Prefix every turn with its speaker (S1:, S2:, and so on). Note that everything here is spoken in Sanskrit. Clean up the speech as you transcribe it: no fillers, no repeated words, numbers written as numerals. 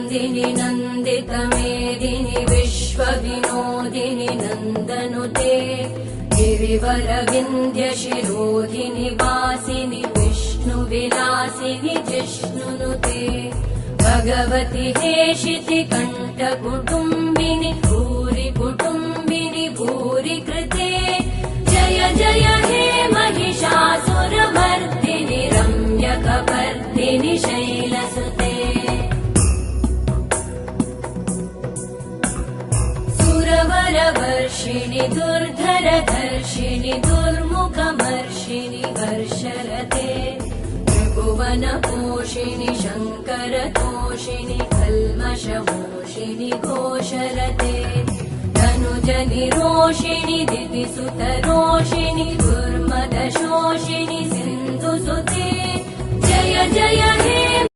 S1: नन्दिनि नन्दितमेदिनि विश्वविनोदिनि नन्दनुते गिरिवरविन्ध्यशिरोधिनि वासिनि विष्णुविलासिनि जिष्णुनुते भगवति हेशिति कण्ठकुटुम्बिनि भूरि कुटुम्बिनि भूरि कृते जय जय हे महिषासुरमर्दिनि रम्यकपर्दिनि शैलसुते सुरवरवर्षिणि दुर्धरधर्षिणि दुर्मुखमर्षिणि वर्षरते त्रिभुवनपोषिणि शङ्करतोषिणि कल्मषमोषिणि घोषरते धनुजनिरोषिणि दितिसुतरोषिणि दुर्मदशोषिणि सिन्धुसुते जय जय हे